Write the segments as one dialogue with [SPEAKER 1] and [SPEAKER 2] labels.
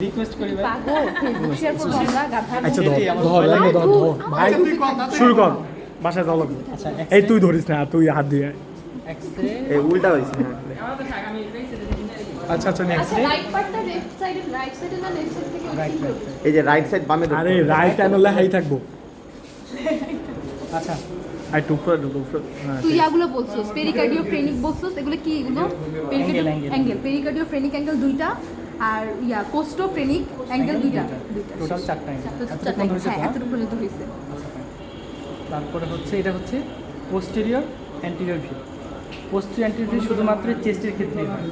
[SPEAKER 1] Request করি ভাই
[SPEAKER 2] পাগল ফেসবুক শেয়ার করব আমরা গাধা
[SPEAKER 3] আচ্ছা ধর লাইনে ধর ভাই শুরু কর বাসায় যাও লাগবে
[SPEAKER 1] আচ্ছা
[SPEAKER 3] এই তুই ধরিস না তুই হাত দিয়ে
[SPEAKER 1] এক্সরে
[SPEAKER 4] এই উল্টা হইছে
[SPEAKER 3] আচ্ছা আচ্ছা নেক্সট
[SPEAKER 2] আচ্ছা রাইট পার্টটা লেফট সাইডে রাইট সাইডে না লেফট সাইড থেকে
[SPEAKER 1] রাইট
[SPEAKER 4] এই যে রাইট সাইড বামে
[SPEAKER 3] আরে রাইট অ্যাঙ্গেলে হাই থাকবো
[SPEAKER 1] আচ্ছা
[SPEAKER 3] আই টুকরো
[SPEAKER 2] তুই এগুলো বলছিস পেরিকার্ডিও ফ্রেনিক বলছিস এগুলো কি এগুলো
[SPEAKER 1] Angle.
[SPEAKER 2] অ্যাঙ্গেল পেরিকার্ডিও ফ্রেনিক অ্যাঙ্গেল দুইটা আর কোস্টো ফ্রেনিক অ্যাঙ্গেল দুইটা
[SPEAKER 1] টোটাল 4টা
[SPEAKER 2] এতটুকু পর্যন্ত হয়েছে
[SPEAKER 1] তারপরে হচ্ছে এটা হচ্ছে posterior anterior view posterior anterior view শুধুমাত্র চেস্টের ক্ষেত্রে হয়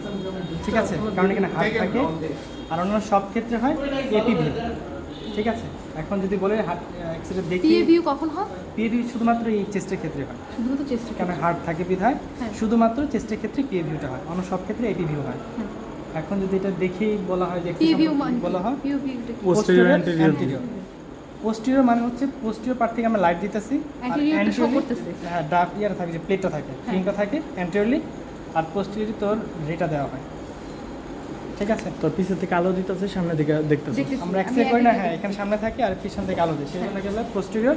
[SPEAKER 1] ঠিক আছে কারণ এখানে হাত থাকে আর অন্যান্য সব ক্ষেত্রে হয় এপি ভিউ ঠিক আছে এখন যদি বলে হাত এক্সরে দেখি
[SPEAKER 2] পিএ ভিউ কখন হয়
[SPEAKER 1] পিএ ভিউ শুধুমাত্র এই চেস্টের ক্ষেত্রে হয়
[SPEAKER 2] শুধুমাত্র চেস্ট
[SPEAKER 1] কারণ হার্ট থাকে বিধায়
[SPEAKER 2] হ্যাঁ।
[SPEAKER 1] শুধুমাত্র চেস্টের ক্ষেত্রে পিএ ভিউটা হয় অন্য সব ক্ষেত্রে এপি ভিউ হয় এখন যদি এটা দেখেই বলা হয় যে
[SPEAKER 2] পিএ ভিউ
[SPEAKER 1] বলা হয়
[SPEAKER 2] পিএ ভিউটা কি
[SPEAKER 3] Posterior anterior.
[SPEAKER 1] পোস্টেরিয়র মানে হচ্ছে পোস্টেরিয়র পার্ট থেকে আমরা লাইট দিতেছি
[SPEAKER 2] Anterior টা show করতেছে।
[SPEAKER 1] হ্যাঁ ডাফ ইয়ার থাকে যে প্লেটটা থাকে ফিঙ্কটা থাকে অ্যান্টেরিয়রলি আর পোস্টেরিয়রলি তোর রেটা দেওয়া হয় ঠিক আছে
[SPEAKER 3] তোর পিছে থেকে আলো দিতেছে সামনে দিকে দেখতেছে
[SPEAKER 2] দেখতেছি।
[SPEAKER 1] আমরা এক্সরে করি না হ্যাঁ এখানে সামনে থাকে আর পিছন থেকে আলো দিই সেই জন্য গেলে পোস্টেরিয়র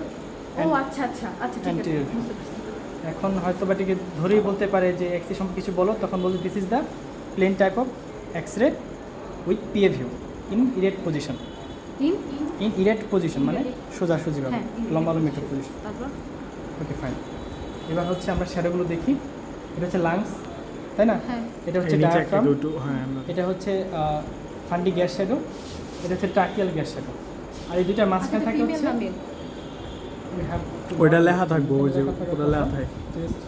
[SPEAKER 2] ও আচ্ছা আচ্ছা আচ্ছা ঠিক আছে
[SPEAKER 1] Anterior.
[SPEAKER 2] বুঝতে পারছি।
[SPEAKER 1] এখন হয়তো বা টিকে ধরেই বলতে পারে যে এক্সরে সম্পর্কে কিছু বলো তখন বলতে this is the plain type of X ray with PA view in erect position
[SPEAKER 2] তিন
[SPEAKER 1] ইন ইরেক্ট পজিশন মানে সোজাসুজিভাবে
[SPEAKER 2] হ্যাঁ, in
[SPEAKER 1] লম্বা
[SPEAKER 2] erect
[SPEAKER 1] লম্বা পজিশন
[SPEAKER 2] তারপর
[SPEAKER 1] ওকে ফাইন এবার হচ্ছে আমরা শ্যাডোগুলো দেখি এটা হচ্ছে লাংস তাই না
[SPEAKER 2] হ্যাঁ।
[SPEAKER 1] এটা হচ্ছে
[SPEAKER 3] এই নিচে একটা
[SPEAKER 1] ডায়াফ্রাম
[SPEAKER 3] দুটো হ্যাঁ আমরা-
[SPEAKER 1] এটা হচ্ছে ফান্ডি গ্যাস শ্যাডো এটা হচ্ছে ট্রাকিয়াল গ্যাস শ্যাডো আর এই দুইটার মাঝখানে থাকে
[SPEAKER 2] ফিমেল
[SPEAKER 1] হচ্ছে
[SPEAKER 2] না মেল
[SPEAKER 1] we have to-
[SPEAKER 3] ওইটা লেখা থাকবো, ওই যে
[SPEAKER 1] লেখা
[SPEAKER 3] ওটা লেখা থাকে।
[SPEAKER 1] Just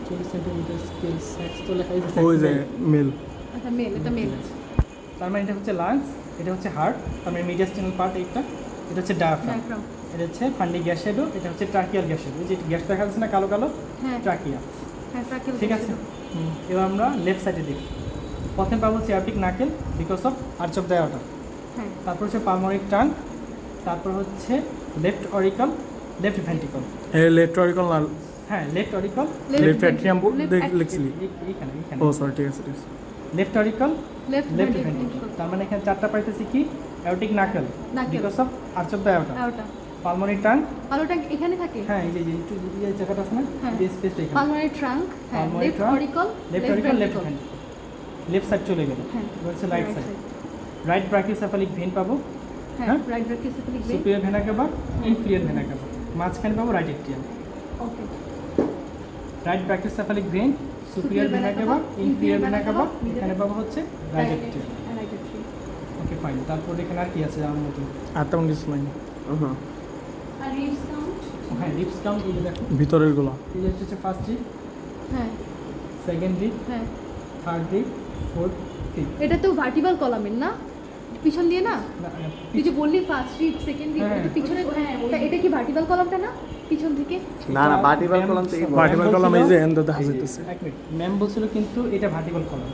[SPEAKER 1] 20 সেন্টিমিটার স্কেল সেক্স তো লেখা আছে
[SPEAKER 3] ওই যে মিল
[SPEAKER 2] আচ্ছা মেল এটা মেল
[SPEAKER 1] তার মানে এটা হচ্ছে লাংস এটা হচ্ছে হার্ট তার মানে মিডিয়াস্টিনাল পার্ট এইটা এটা হচ্ছে ডায়াফ্রাম
[SPEAKER 2] ডায়াফ্রাম
[SPEAKER 1] এটা হচ্ছে ফান্ডি গ্যাস শ্যাডো এটা হচ্ছে ট্রাকিয়াল গ্যাস শ্যাডো যে গ্যাস দেখা যাচ্ছে না কালো কালো
[SPEAKER 2] হ্যাঁ
[SPEAKER 1] ট্রাকিয়া
[SPEAKER 2] হ্যাঁ ট্রাকেল
[SPEAKER 1] ঠিক আছে এবার আমরা লেফট সাইডে দেখি প্রথমে পাবো হচ্ছে অ্যাপিক knuckle because of arch of the aorta
[SPEAKER 2] হ্যাঁ
[SPEAKER 1] তারপর হচ্ছে পালমোনিক ট্রাঙ্ক তারপর হচ্ছে লেফট অরিকল লেফট ভেন্ট্রিকল
[SPEAKER 3] এই ইলেকট্রিক্যাল না
[SPEAKER 1] হ্যাঁ লেফট অরিকল
[SPEAKER 3] লেফট অ্যাট্রিয়াম লিখছিলি
[SPEAKER 1] এখানে এখানে
[SPEAKER 3] ও সরি ঠিক আছে ঠিক আছে
[SPEAKER 1] left auricle
[SPEAKER 2] left
[SPEAKER 1] left
[SPEAKER 2] ventricle
[SPEAKER 1] ventricle তার মানে এখানে চারটা পাইতেছি কি aortic knuckle
[SPEAKER 2] Knuckle.
[SPEAKER 1] Because of arch of the aorta
[SPEAKER 2] আউটা
[SPEAKER 1] পালমোনিক ট্রাঙ্ক
[SPEAKER 2] আলোটা এখানে থাকে
[SPEAKER 1] হ্যাঁ এই যে একটু এই জায়গাটা আছে না
[SPEAKER 2] হ্যাঁ।
[SPEAKER 1] এই স্পেসটা এখানে
[SPEAKER 2] পালমোনারি ট্রাঙ্ক হ্যাঁ
[SPEAKER 1] Pulmonary
[SPEAKER 2] left
[SPEAKER 1] trunk,
[SPEAKER 2] auricle
[SPEAKER 1] left auricle left ventricle left side চলে গেল
[SPEAKER 2] হ্যাঁ
[SPEAKER 1] এবার হচ্ছে right side right brachiocephalic vein পাবো
[SPEAKER 2] হ্যাঁ
[SPEAKER 1] হ্যাঁ?
[SPEAKER 2] Right brachiocephalic vein
[SPEAKER 1] superior vena cava inferior vena cava মাঝখানে পাবো right atrium
[SPEAKER 2] okay
[SPEAKER 1] right brachiocephalic vein superior vena cava inferior vena cava এখানে পাবো হচ্ছে right atrium
[SPEAKER 2] right atrium
[SPEAKER 1] okay fine তারপর এখানে আর কি আছে আমার মতো
[SPEAKER 3] আর তেমন কিছু নাই
[SPEAKER 2] আর রিবস কাউন্ট
[SPEAKER 1] হ্যাঁ রিপস কাউন্ট এই যে দেখো
[SPEAKER 3] ভিতরের গুলো
[SPEAKER 1] এই যে হচ্ছে ফার্স্ট রিপ
[SPEAKER 2] হ্যাঁ
[SPEAKER 1] সেকেন্ড রিপ
[SPEAKER 2] হ্যাঁ
[SPEAKER 1] থার্ড রিপ ফোর্থ ফিফথ
[SPEAKER 2] এটা তো ভার্টিক্যাল কলামের না পিছন দিয়ে না তুই যে বললি ফার্স্ট রিপ সেকেন্ড রিপ
[SPEAKER 1] হ্যাঁ।
[SPEAKER 2] এটা পিছনে হ্যাঁ এটা কি ভার্টিক্যাল কলামটা না পিছন থেকে
[SPEAKER 4] না না বাটিবাল কলম তো এই
[SPEAKER 3] ভার্টিক্যাল কলাম এই যে এন্ড দেখা যাইতেছে
[SPEAKER 1] এক মিনিট ম্যাম বলছিল কিন্তু এটা ভার্টিক্যাল কলাম